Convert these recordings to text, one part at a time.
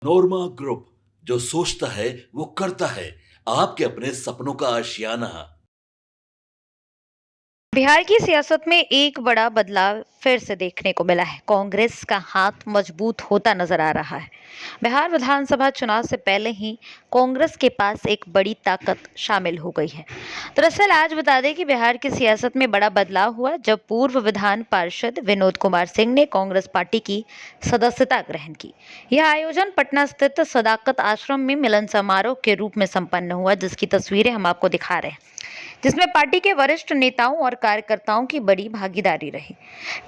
नोरमा group, जो सोचता है वो करता है। आपके अपने सपनों का आशियाना। बिहार की सियासत में एक बड़ा बदलाव फिर से देखने को मिला है। कांग्रेस का हाथ मजबूत होता नजर आ रहा है। बिहार विधानसभा चुनाव से पहले ही कांग्रेस के पास एक बड़ी ताकत शामिल हो गई है। दरअसल आज बता दें कि बिहार की सियासत में बड़ा बदलाव हुआ जब पूर्व विधान पार्षद विनोद कुमार सिंह ने कांग्रेस पार्टी की सदस्यता ग्रहण की। यह आयोजन पटना स्थित सदाकत आश्रम में मिलन समारोह के रूप में संपन्न हुआ, जिसकी तस्वीरें हम आपको दिखा रहे हैं, जिसमें पार्टी के वरिष्ठ नेताओं और कार्यकर्ताओं की बड़ी भागीदारी रही।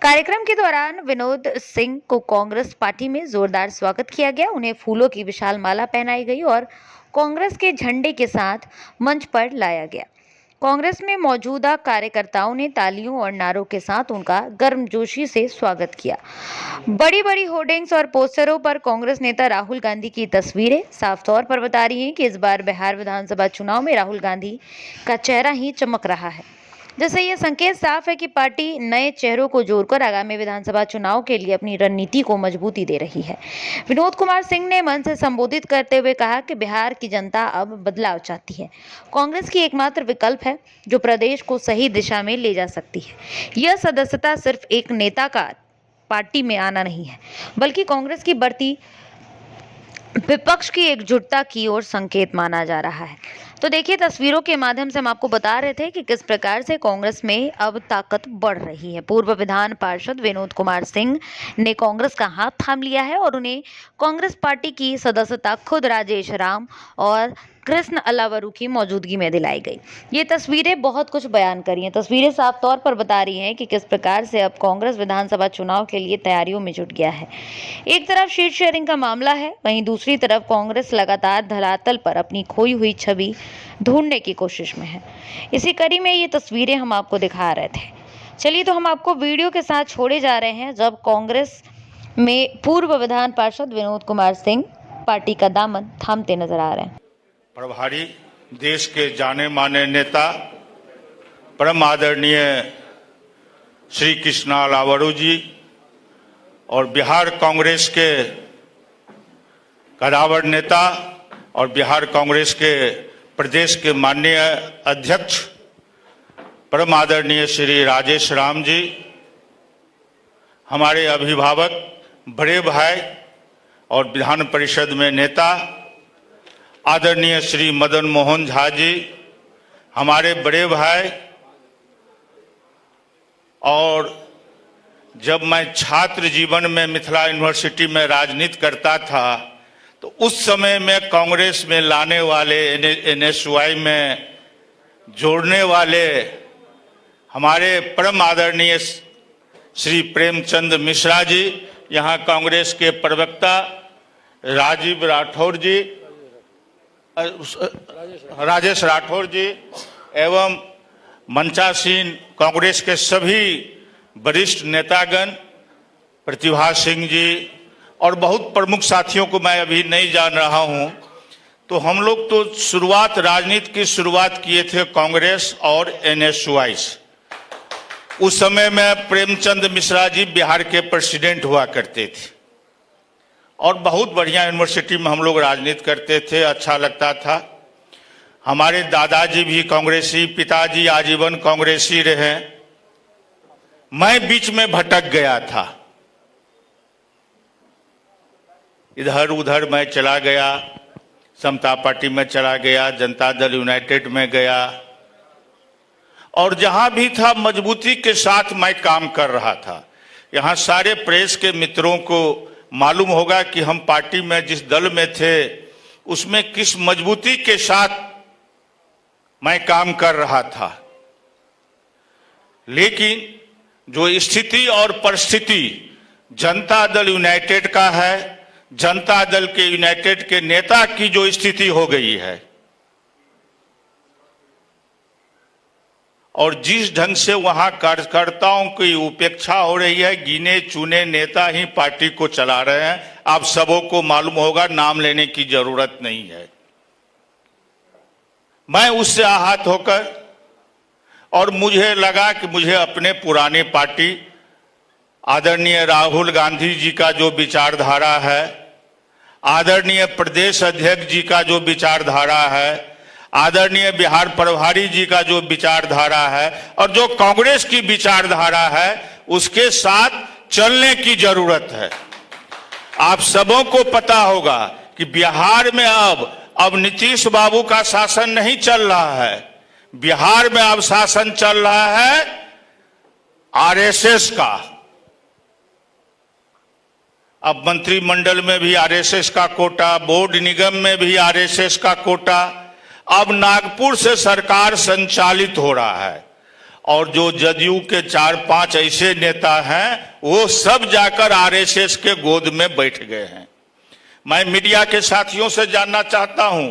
कार्यक्रम के दौरान विनोद सिंह को कांग्रेस पार्टी में जोरदार स्वागत किया गया। उन्हें फूलों की विशाल माला पहनाई गई और कांग्रेस के झंडे के साथ मंच पर लाया गया। कांग्रेस में मौजूदा कार्यकर्ताओं ने तालियों और नारों के साथ उनका गर्मजोशी से स्वागत किया। बड़ी बड़ी होर्डिंग्स और पोस्टरों पर कांग्रेस नेता राहुल गांधी की तस्वीरें साफ तौर पर बता रही हैं कि इस बार बिहार विधानसभा चुनाव में राहुल गांधी का चेहरा ही चमक रहा है। जैसे यह संकेत साफ है कि पार्टी नए चेहरों को जोड़कर आगामी विधानसभा चुनाव के लिए अपनी रणनीति को मजबूती दे रही है। विनोद कुमार सिंह ने मंच से संबोधित करते हुए कहा कि बिहार की जनता अब बदलाव चाहती है। कांग्रेस की एकमात्र विकल्प है जो प्रदेश को सही दिशा में ले जा सकती है। यह सदस्यता सिर्फ एक नेता का पार्टी में आना नहीं है, बल्कि कांग्रेस की बढ़ती विपक्ष की एकजुटता की ओर संकेत माना जा रहा है। तो देखिए, तस्वीरों के माध्यम से हम आपको बता रहे थे कि किस प्रकार से कांग्रेस में अब ताकत बढ़ रही है। पूर्व विधान पार्षद विनोद कुमार सिंह ने कांग्रेस का हाथ थाम लिया है और उन्हें कांग्रेस पार्टी की सदस्यता खुद राजेश राम और कृष्ण अलावरू की मौजूदगी में दिलाई गई। ये तस्वीरें बहुत कुछ बयान करी हैं। तस्वीरें साफ तौर पर बता रही हैं कि किस प्रकार से अब कांग्रेस विधानसभा चुनाव के लिए तैयारियों में जुट गया है। एक तरफ सीट शेयरिंग का मामला है, वहीं दूसरी तरफ कांग्रेस लगातार धरातल पर अपनी खोई हुई छवि ढूंढने की कोशिश में है। इसी कड़ी में ये तस्वीरें हम आपको दिखा रहे थे। चलिए, तो हम आपको वीडियो के साथ छोड़े जा रहे हैं जब कांग्रेस में पूर्व विधान पार्षद विनोद कुमार सिंह पार्टी का दामन थामते नजर आ रहे हैं। प्रभारी देश के जाने माने नेता परम आदरणीय श्री कृष्णा अलावरू जी और बिहार कांग्रेस के कदावर नेता और बिहार कांग्रेस के प्रदेश के माननीय अध्यक्ष परम आदरणीय श्री राजेश राम जी, हमारे अभिभावक, बड़े भाई और विधान परिषद में नेता आदरणीय श्री मदन मोहन झा जी, हमारे बड़े भाई। और जब मैं छात्र जीवन में मिथिला यूनिवर्सिटी में राजनीति करता था तो उस समय में कांग्रेस में लाने वाले, एनएसयूआई में जोड़ने वाले हमारे परम आदरणीय श्री प्रेमचंद मिश्रा जी, यहाँ कांग्रेस के प्रवक्ता राजीव राठौर जी, राजेश राठौर जी एवं मंचासीन कांग्रेस के सभी वरिष्ठ नेतागण, प्रतिभा सिंह जी और बहुत प्रमुख साथियों को मैं अभी नहीं जान रहा हूं। तो हम लोग तो राजनीति की शुरुआत किए थे कांग्रेस और एनएसयूआई से। उस समय में प्रेमचंद मिश्रा जी बिहार के प्रेसिडेंट हुआ करते थे और बहुत बढ़िया यूनिवर्सिटी में हम लोग राजनीति करते थे, अच्छा लगता था। हमारे दादाजी भी कांग्रेसी, पिताजी आजीवन कांग्रेसी रहे। मैं बीच में भटक गया था, इधर उधर मैं चला गया, समता पार्टी में चला गया, जनता दल यूनाइटेड में गया और जहां भी था मजबूती के साथ मैं काम कर रहा था। यहाँ सारे प्रेस के मित्रों को मालूम होगा कि हम पार्टी में जिस दल में थे उसमें किस मजबूती के साथ मैं काम कर रहा था। लेकिन जो स्थिति और परिस्थिति जनता दल यूनाइटेड का है, जनता दल के यूनाइटेड के नेता की जो स्थिति हो गई है और जिस ढंग से वहां कार्यकर्ताओं की उपेक्षा हो रही है, गिने चुने नेता ही पार्टी को चला रहे हैं। आप सबों को मालूम होगा, नाम लेने की जरूरत नहीं है। मैं उससे आहत होकर और मुझे लगा कि मुझे अपने पुरानी पार्टी आदरणीय राहुल गांधी जी का जो विचारधारा है आदरणीय प्रदेश अध्यक्ष जी का जो विचारधारा है, आदरणीय बिहार प्रभारी जी का जो विचारधारा है और जो कांग्रेस की विचारधारा है, उसके साथ चलने की जरूरत है। आप सबों को पता होगा कि बिहार में अब नीतीश बाबू का शासन नहीं चल रहा है। बिहार में अब शासन चल रहा है आरएसएस का। अब मंत्रिमंडल में भी आरएसएस का कोटा, बोर्ड निगम में भी आरएसएस का कोटा। अब नागपुर से सरकार संचालित हो रहा है और जो जदयू के 4-5 ऐसे नेता हैं, वो सब जाकर आरएसएस के गोद में बैठ गए हैं। मैं मीडिया के साथियों से जानना चाहता हूं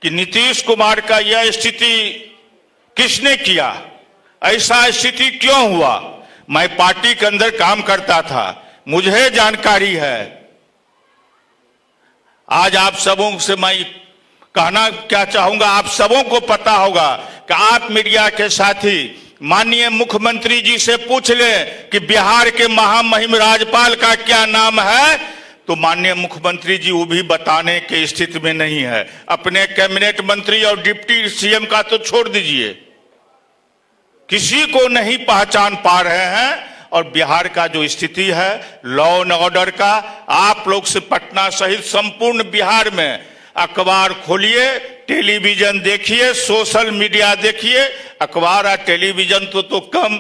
कि नीतीश कुमार का यह स्थिति किसने किया, ऐसा स्थिति क्यों हुआ। मैं पार्टी के अंदर काम करता था, मुझे जानकारी है। आज आप सबों से मैं कहना क्या चाहूंगा, आप सबों को पता होगा कि आप मीडिया के साथी माननीय मुख्यमंत्री जी से पूछ लें कि बिहार के महामहिम राज्यपाल का क्या नाम है, तो माननीय मुख्यमंत्री जी वो भी बताने के स्थिति में नहीं है। अपने कैबिनेट मंत्री और डिप्टी सीएम का तो छोड़ दीजिए, किसी को नहीं पहचान पा रहे हैं। और बिहार का जो स्थिति है लॉ एंड ऑर्डर का, आप लोग से पटना सहित संपूर्ण बिहार में अखबार खोलिए, टेलीविजन देखिए, सोशल मीडिया देखिए। अखबार और टेलीविजन तो कम,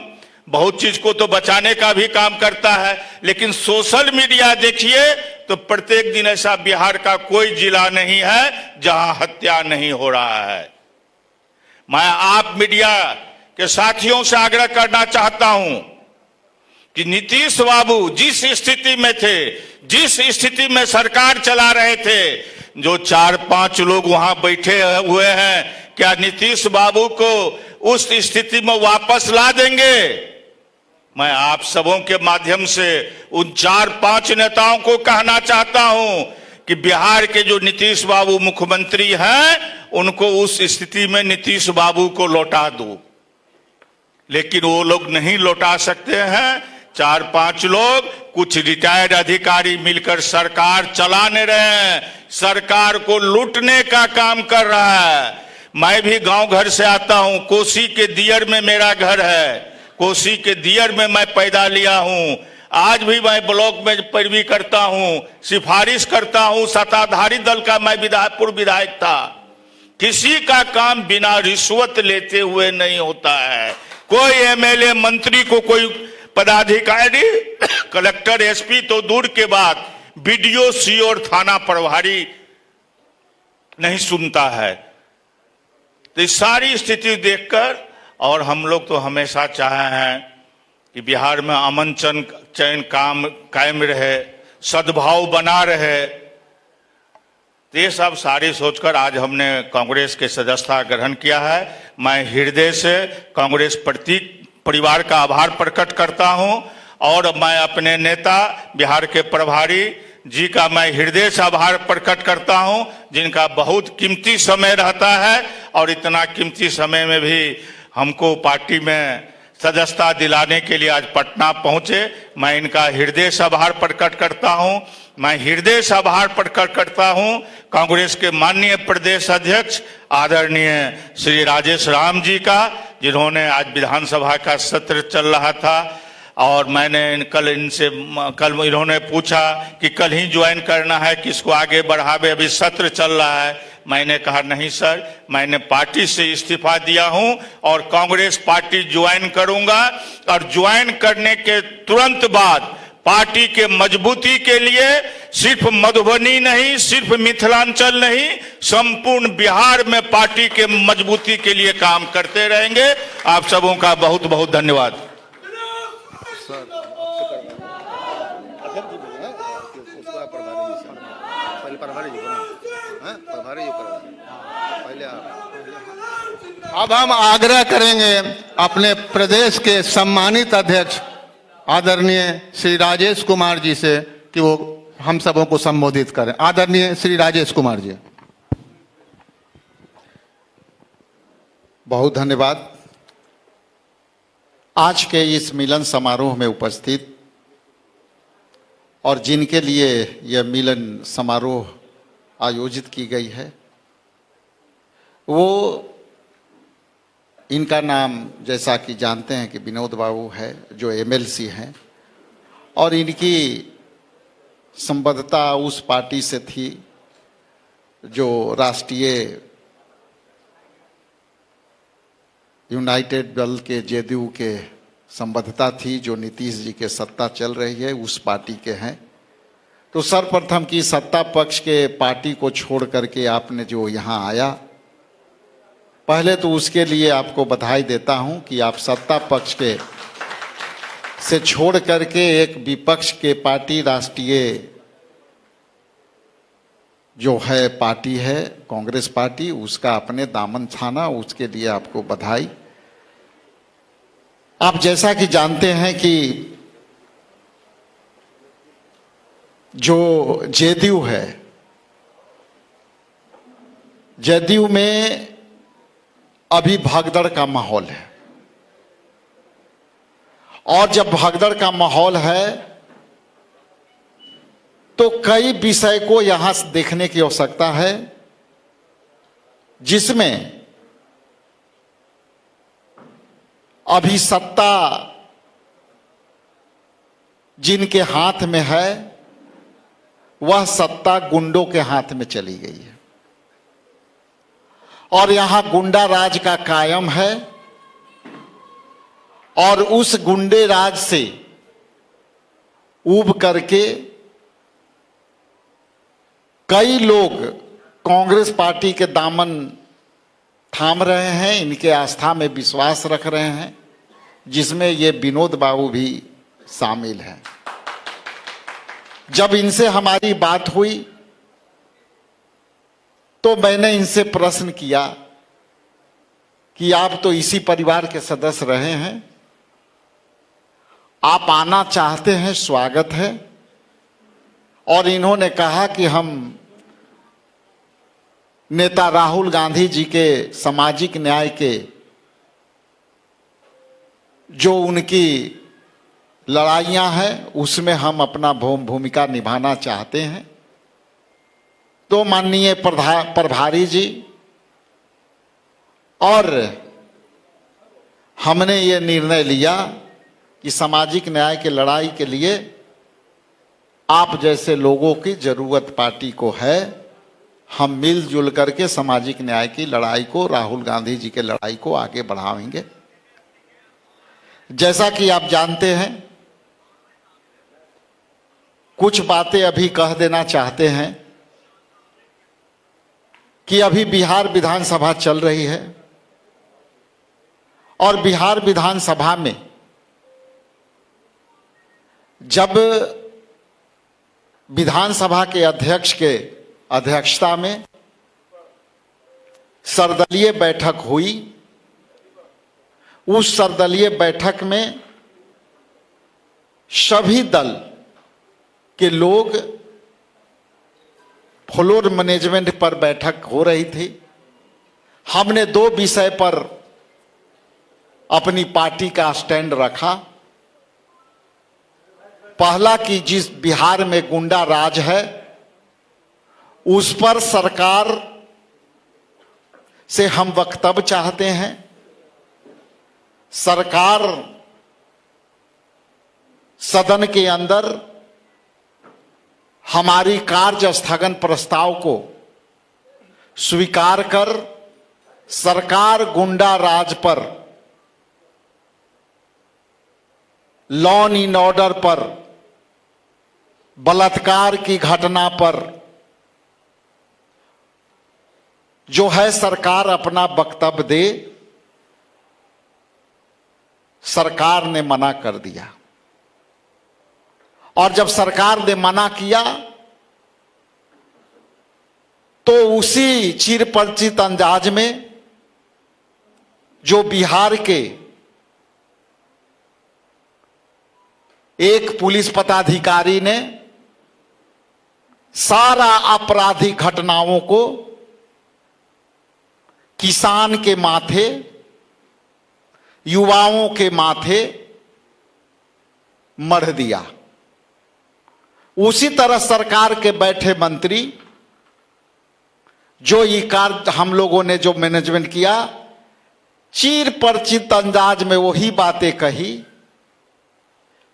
बहुत चीज को तो बचाने का भी काम करता है, लेकिन सोशल मीडिया देखिए तो प्रत्येक दिन ऐसा बिहार का कोई जिला नहीं है जहां हत्या नहीं हो रहा है। मैं आप मीडिया के साथियों से आग्रह करना चाहता हूं कि नीतीश बाबू जिस स्थिति में थे, जिस स्थिति में सरकार चला रहे थे, जो 4-5 लोग वहां बैठे हुए हैं, क्या नीतीश बाबू को उस स्थिति में वापस ला देंगे? मैं आप सबों के माध्यम से उन 4-5 नेताओं को कहना चाहता हूं कि बिहार के जो नीतीश बाबू मुख्यमंत्री हैं, उनको उस स्थिति में नीतीश बाबू को लौटा दो। लेकिन वो लोग नहीं लौटा सकते हैं। 4-5 लोग, कुछ रिटायर्ड अधिकारी मिलकर सरकार चला नहीं रहे हैं, सरकार को लूटने का काम कर रहा है। मैं भी गांव घर से आता हूं, कोसी के दियर में मेरा घर है, कोसी के दियर में मैं पैदा लिया हूं। आज भी मैं ब्लॉक में पैरवी करता हूं, सिफारिश करता हूं, सत्ताधारी दल का मैं पूर्व विधायक था। किसी का काम बिना रिश्वत लेते हुए नहीं होता है। कोई एमएलए मंत्री को कोई पदाधिकारी कलेक्टर एसपी तो दूर के बाद बीडीओ सी और थाना प्रभारी नहीं सुनता है। तो इस सारी स्थिति देखकर, और हम लोग तो हमेशा चाहे हैं कि बिहार में अमन चैन कायम रहे, सद्भाव बना रहे। तो ये सब सारी सोचकर आज हमने कांग्रेस के सदस्यता ग्रहण किया है। मैं हृदय से कांग्रेस परिवार का आभार प्रकट करता हूं और मैं अपने नेता बिहार के प्रभारी जी का मैं हृदय से आभार प्रकट करता हूं, जिनका बहुत कीमती समय रहता है और इतना कीमती समय में भी हमको पार्टी में सदस्यता दिलाने के लिए आज पटना पहुंचे। मैं इनका हृदय से आभार प्रकट करता हूं। मैं हृदय से आभार प्रकट करता हूं कांग्रेस के माननीय प्रदेश अध्यक्ष आदरणीय श्री राजेश राम जी का, जिन्होंने आज विधानसभा का सत्र चल रहा था और मैंने कल इन्होंने पूछा कि कल ही ज्वाइन करना है, किसको आगे बढ़ावे, अभी सत्र चल रहा है। मैंने कहा नहीं सर, मैंने पार्टी से इस्तीफा दिया हूं और कांग्रेस पार्टी ज्वाइन करूंगा और ज्वाइन करने के तुरंत बाद पार्टी के मजबूती के लिए सिर्फ मधुबनी नहीं, सिर्फ मिथिलांचल नहीं, संपूर्ण बिहार में पार्टी के मजबूती के लिए काम करते रहेंगे। आप सबों का बहुत बहुत धन्यवाद। अब हम आग्रह करेंगे अपने प्रदेश के सम्मानित अध्यक्ष आदरणीय श्री राजेश कुमार जी से कि वो हम सबों को संबोधित करें। आदरणीय श्री राजेश कुमार जी। बहुत धन्यवाद। आज के इस मिलन समारोह में उपस्थित और जिनके लिए यह मिलन समारोह आयोजित की गई है, वो इनका नाम जैसा कि जानते हैं कि विनोद बाबू है, जो एमएलसी हैं, और इनकी संबद्धता उस पार्टी से थी जो राष्ट्रीय यूनाइटेड दल के जेडीयू के संबद्धता थी, जो नीतीश जी के सत्ता चल रही है उस पार्टी के हैं। तो सर्वप्रथम की सत्ता पक्ष के पार्टी को छोड़ करके आपने जो यहाँ आया, पहले तो उसके लिए आपको बधाई देता हूं कि आप सत्ता पक्ष के से छोड़ करके एक विपक्ष के पार्टी, राष्ट्रीय जो है पार्टी है कांग्रेस पार्टी, उसका अपने दामन थाना, उसके लिए आपको बधाई। आप जैसा कि जानते हैं कि जो जेडीयू है, जेडीयू में अभी भगदड़ का माहौल है, और जब भगदड़ का माहौल है तो कई विषय को यहां से देखने की आवश्यकता है, जिसमें अभी सत्ता जिनके हाथ में है वह सत्ता गुंडों के हाथ में चली गई है, और यहां गुंडा राज का कायम है, और उस गुंडे राज से उब करके कई लोग कांग्रेस पार्टी के दामन थाम रहे हैं, इनके आस्था में विश्वास रख रहे हैं, जिसमें ये विनोद बाबू भी शामिल हैं। जब इनसे हमारी बात हुई तो मैंने इनसे प्रश्न किया कि आप तो इसी परिवार के सदस्य रहे हैं, आप आना चाहते हैं, स्वागत है। और इन्होंने कहा कि हम नेता राहुल गांधी जी के सामाजिक न्याय के जो उनकी लड़ाइयां हैं उसमें हम अपना भूमिका निभाना चाहते हैं। तो माननीय प्रभारी जी और हमने ये निर्णय लिया कि सामाजिक न्याय की लड़ाई के लिए आप जैसे लोगों की जरूरत पार्टी को है, हम मिलजुल करके सामाजिक न्याय की लड़ाई को, राहुल गांधी जी के लड़ाई को आगे बढ़ाएंगे। जैसा कि आप जानते हैं, कुछ बातें अभी कह देना चाहते हैं कि अभी बिहार विधानसभा चल रही है, और बिहार विधानसभा में जब विधानसभा के अध्यक्ष के अध्यक्षता में सर्वदलीय बैठक हुई, उस सर्वदलीय बैठक में सभी दल के लोग, फ्लोर मैनेजमेंट पर बैठक हो रही थी। हमने दो विषय पर अपनी पार्टी का स्टैंड रखा। पहला कि जिस बिहार में गुंडा राज है उस पर सरकार से हम वक्तव्य चाहते हैं। सरकार सदन के अंदर हमारी कार्य स्थगन प्रस्ताव को स्वीकार कर सरकार गुंडा राज पर, लॉ एंड ऑर्डर पर, बलात्कार की घटना पर जो है सरकार अपना वक्तव्य दे। सरकार ने मना कर दिया, और जब सरकार ने मना किया तो उसी चिरपरिचित अंदाज में जो बिहार के एक पुलिस पदाधिकारी ने सारा आपराधिक घटनाओं को किसान के माथे, युवाओं के माथे मढ़ दिया। उसी तरह सरकार के बैठे मंत्री जो ये कार्य हम लोगों ने जो मैनेजमेंट किया, चीर परिचित अंदाज में वही बातें कही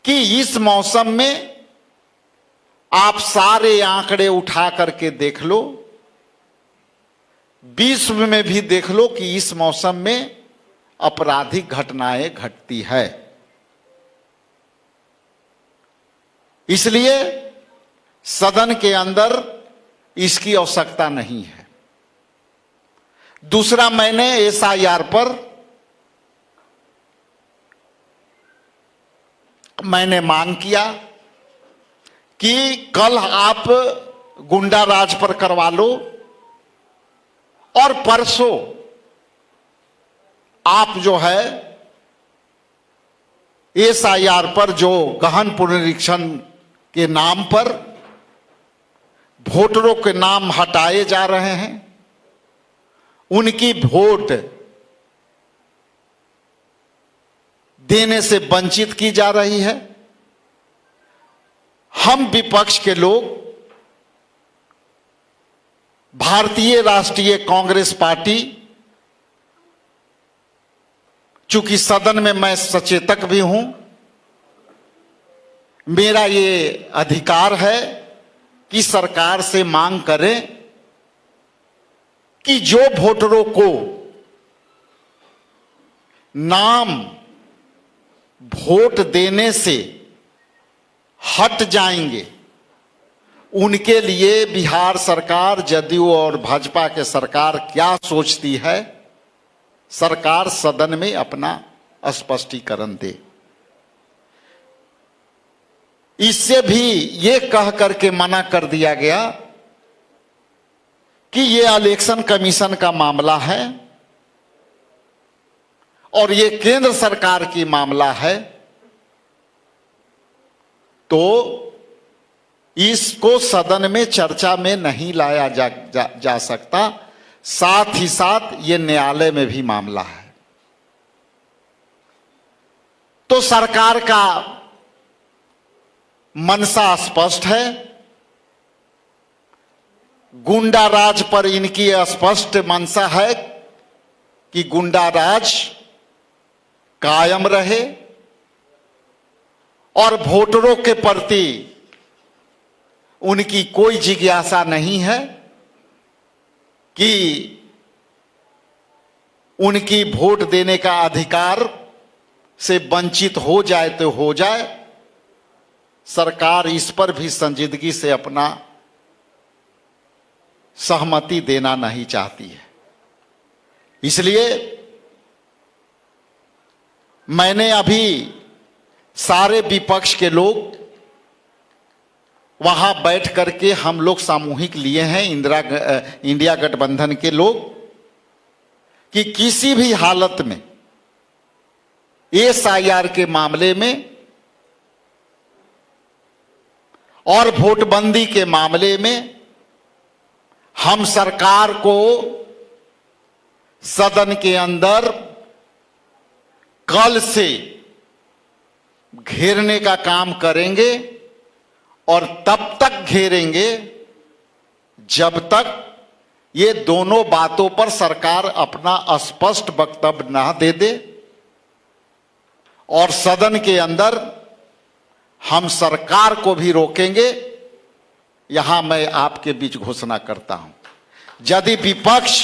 कि इस मौसम में आप सारे आंकड़े उठा करके देख लो, विश्व में भी देख लो कि इस मौसम में आपराधिक घटनाएं घटती है। इसलिए सदन के अंदर इसकी आवश्यकता नहीं है। दूसरा, मैंने एसआईआर पर मैंने मांग किया कि कल आप गुंडा राज पर करवा लो और परसों आप जो है एसआईआर पर जो गहन पुनरीक्षण के नाम पर वोटरों के नाम हटाए जा रहे हैं, उनकी वोट देने से वंचित की जा रही है। हम विपक्ष के लोग भारतीय राष्ट्रीय कांग्रेस पार्टी, चूंकि सदन में मैं सचेतक भी हूं, मेरा ये अधिकार है कि सरकार से मांग करें कि जो वोटरों को नाम वोट देने से हट जाएंगे, उनके लिए बिहार सरकार, जदयू और भाजपा के सरकार क्या सोचती है, सरकार सदन में अपना स्पष्टीकरण दे। इससे भी ये कह करके मना कर दिया गया कि ये इलेक्शन कमीशन का मामला है और ये केंद्र सरकार की मामला है, तो इसको सदन में चर्चा में नहीं लाया जा सकता। साथ ही साथ ये न्यायालय में भी मामला है। तो सरकार का मनसा स्पष्ट है, गुंडा राज पर इनकी स्पष्ट मनसा है कि गुंडा राज कायम रहे और वोटरों के प्रति उनकी कोई जिज्ञासा नहीं है कि उनकी वोट देने का अधिकार से वंचित हो जाए तो हो जाए। सरकार इस पर भी संजीदगी से अपना सहमति देना नहीं चाहती है। इसलिए मैंने अभी सारे विपक्ष के लोग वहां बैठ करके हम लोग सामूहिक लिए हैं, इंडिया गठबंधन के लोग, कि किसी भी हालत में एसआईआर के मामले में और वोटबंदी के मामले में हम सरकार को सदन के अंदर कल से घेरने का काम करेंगे और तब तक घेरेंगे जब तक ये दोनों बातों पर सरकार अपना स्पष्ट वक्तव्य ना दे दे। और सदन के अंदर हम सरकार को भी रोकेंगे। यहां मैं आपके बीच घोषणा करता हूं, यदि विपक्ष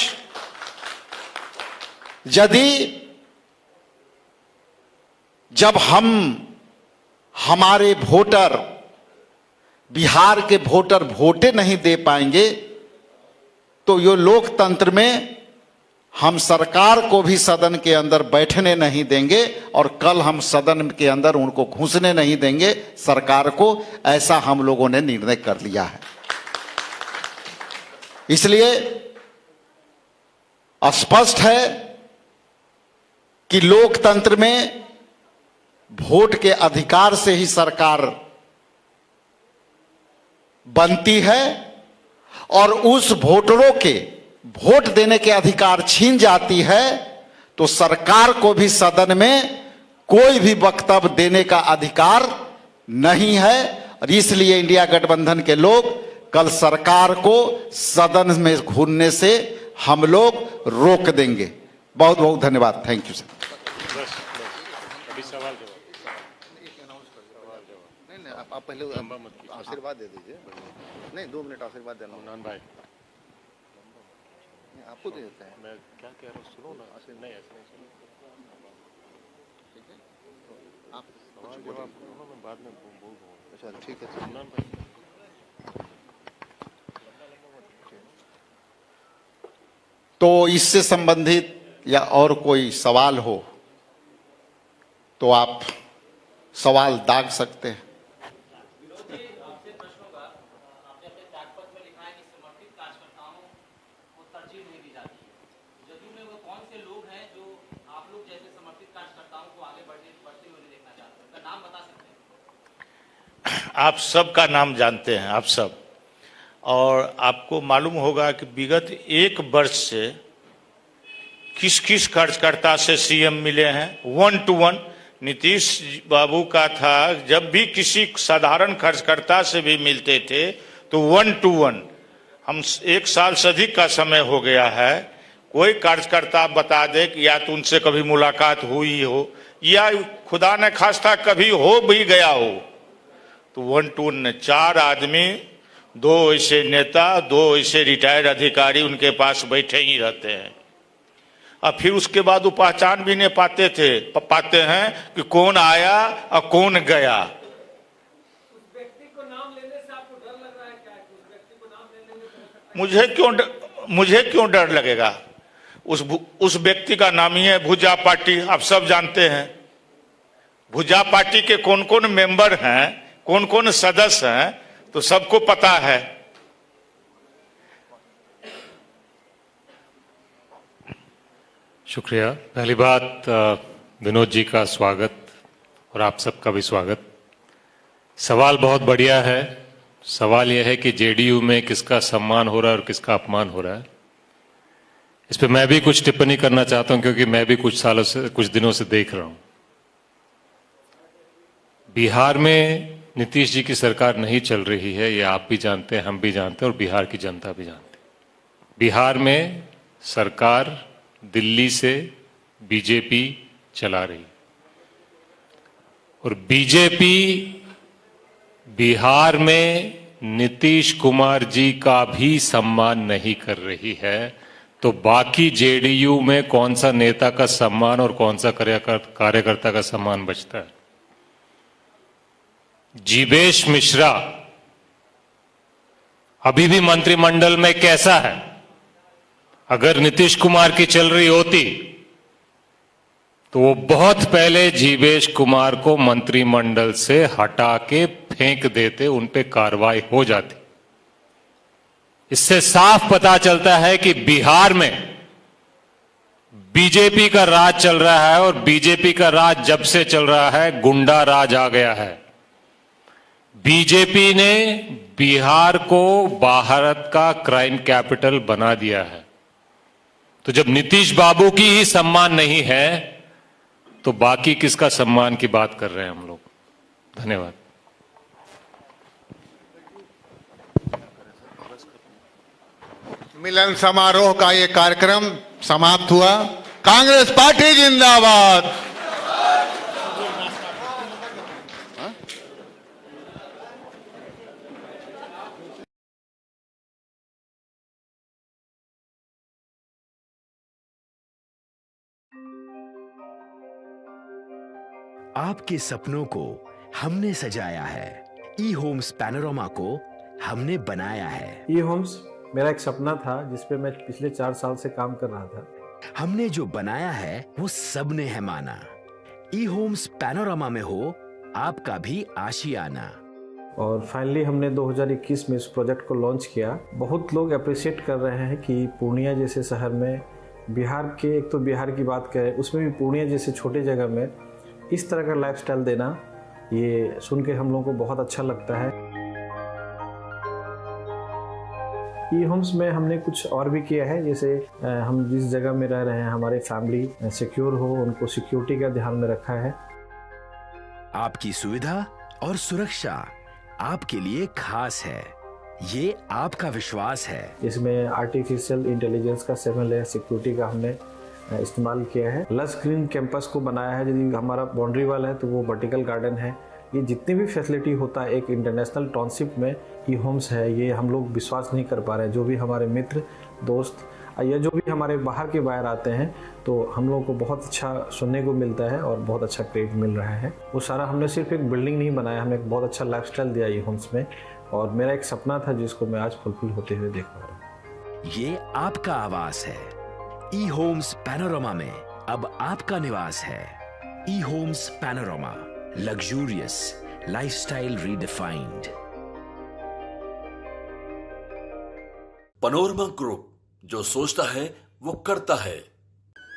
जब हमारे वोटर, बिहार के वोटर वोटे नहीं दे पाएंगे, तो ये लोकतंत्र में हम सरकार को भी सदन के अंदर बैठने नहीं देंगे और कल हम सदन के अंदर उनको घुसने नहीं देंगे सरकार को। ऐसा हम लोगों ने निर्णय कर लिया है। इसलिए स्पष्ट है कि लोकतंत्र में वोट के अधिकार से ही सरकार बनती है और उस वोटरों के वोट देने के अधिकार छीन जाती है तो सरकार को भी सदन में कोई भी वक्तव्य देने का अधिकार नहीं है और इसलिए इंडिया गठबंधन के लोग कल सरकार को सदन में घूमने से हम लोग रोक देंगे। बहुत बहुत धन्यवाद। Thank you sir. आप पहले आशीर्वाद दे दीजिए। नहीं, 2 मिनट आशीर्वाद देना भाई, आपको दे देते हैं। मैं क्या कह रहा हूँ सुनो ना। नहीं ऐसे नहीं सुनो, ठीक है? तो आप कुछ बोलिए, मैं बाद में बोल दूँगा। अच्छा ठीक है भाई। तो इससे संबंधित या और कोई सवाल हो तो आप सवाल दाग सकते हैं। आप सब का नाम जानते हैं, आप सब, और आपको मालूम होगा कि विगत 1 वर्ष से किस किस कार्यकर्ता से सीएम मिले हैं 1 to 1। नीतीश बाबू का था, जब भी किसी साधारण कार्यकर्ता से भी मिलते थे तो 1 to 1। हम 1 साल से अधिक का समय हो गया है, कोई कार्यकर्ता बता दे कि या तो उनसे कभी मुलाकात हुई हो या खुदा न खास्ता कभी हो भी गया हो, तो 1 to 1 4 आदमी, 2 ऐसे नेता, 2 ऐसे रिटायर्ड अधिकारी उनके पास बैठे ही रहते हैं। और फिर उसके बाद वो पहचान भी नहीं पाते हैं कि कौन आया और कौन गया। उस व्यक्ति को नाम लेने से आपको डर लग रहा है क्या? उस व्यक्ति को नाम लेने में मुझे क्यों डर लगेगा? उस व्यक्ति का नाम ही है भुजा पार्टी। आप सब जानते हैं भुजा पार्टी के कौन कौन मेंबर हैं, कौन कौन सदस्य हैं, तो सबको पता है। शुक्रिया। पहली बात, विनोद जी का स्वागत और आप सबका भी स्वागत। सवाल बहुत बढ़िया है। सवाल यह है कि जेडीयू में किसका सम्मान हो रहा है और किसका अपमान हो रहा है। इस पे मैं भी कुछ टिप्पणी करना चाहता हूं, क्योंकि मैं भी कुछ दिनों से देख रहा हूं। बिहार में नीतीश जी की सरकार नहीं चल रही है, ये आप भी जानते हैं, हम भी जानते हैं और बिहार की जनता भी जानती है। बिहार में सरकार दिल्ली से बीजेपी चला रही और बीजेपी बिहार में नीतीश कुमार जी का भी सम्मान नहीं कर रही है, तो बाकी जेडीयू में कौन सा नेता का सम्मान और कौन सा कार्यकर्ता का सम्मान बचता है? जीवेश मिश्रा अभी भी मंत्रिमंडल में कैसा है? अगर नीतीश कुमार की चल रही होती तो वो बहुत पहले जीवेश कुमार को मंत्रिमंडल से हटा के फेंक देते, उन पे कार्रवाई हो जाती। इससे साफ पता चलता है कि बिहार में बीजेपी का राज चल रहा है, और बीजेपी का राज जब से चल रहा है गुंडा राज आ गया है। बीजेपी ने बिहार को भारत का क्राइम कैपिटल बना दिया है। तो जब नीतीश बाबू की ही सम्मान नहीं है तो बाकी किसका सम्मान की बात कर रहे हैं हम लोग? धन्यवाद। मिलन समारोह का ये कार्यक्रम समाप्त हुआ। कांग्रेस पार्टी जिंदाबाद। आपके सपनों को हमने सजाया है। ई होम्स पैनोरमा को हमने बनाया है। ई होम्स मेरा एक सपना था जिस पे मैं पिछले 4 साल से काम कर रहा था। हमने जो बनाया है वो सबने है माना। ई होम्स पैनोरमा में हो आपका भी आशियाना। और फाइनली हमने 2021 में इस प्रोजेक्ट को लॉन्च किया। बहुत लोग अप्रिशिएट कर रहे हैं कि पूर्णिया जैसे शहर में, बिहार के, एक तो बिहार की बात करें उसमें भी पूर्णिया जैसे छोटे जगह में इस तरह का लाइफस्टाइल देना, ये सुन के हम लोगों को बहुत अच्छा लगता है। ई होम्स में हमने कुछ और भी किया है, जैसे हम जिस जगह में रह रहे हैं हमारे फैमिली सिक्योर हो, उनको सिक्योरिटी का ध्यान में रखा है। आपकी सुविधा और सुरक्षा आपके लिए खास है, ये आपका विश्वास है। इसमें आर्टिफिशियल इंटेलिजेंस का 7 लेयर सिक्योरिटी का हमने इस्तेमाल किया है। लस ग्रीन कैंपस को बनाया है। यदि हमारा बाउंड्री वाल है तो वो वर्टिकल गार्डन है। ये जितनी भी फैसिलिटी होता है एक इंटरनेशनल टाउनशिप में ई होम्स है, ये हम लोग विश्वास नहीं कर पा रहे हैं। जो भी हमारे मित्र दोस्त या जो भी हमारे बाहर के बाहर आते हैं तो हम लोगों को बहुत अच्छा सुनने को मिलता है और बहुत अच्छा क्रेडिट मिल रहा है। वो सारा हमने सिर्फ एक बिल्डिंग नहीं बनाया, हमें एक बहुत अच्छा लाइफस्टाइल दिया ई होम्स में, और मेरा एक सपना था जिसको मैं आज फुलफिल होते हुए देख पा रहा हूँ। ये आपका आवास है। ई होम्स पैनोरामा में अब आपका निवास है। E Homes Panorama, luxurious lifestyle redefined. Panorama group, जो सोचता है वो करता है।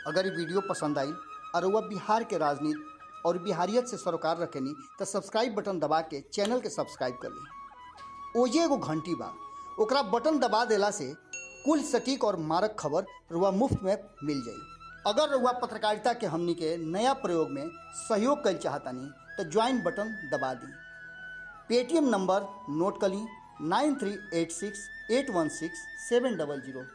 अगर ये वीडियो पसंद आई और वह बिहार के राजनीति और बिहारियत से सरोकार रखेनी तो सब्सक्राइब बटन दबा के चैनल के सब्सक्राइब कर ली। ओजे एगो घंटी बा, ओकरा बटन दबा देला से कुल सटीक और मारक खबर रुआ मुफ्त में मिल जाई। अगर रुआ पत्रकारिता के हमनी के नया प्रयोग में सहयोग कर चाहतानी तो ज्वाइन बटन दबा दी। पेटीएम नंबर नोट कर ली 9386 816 700।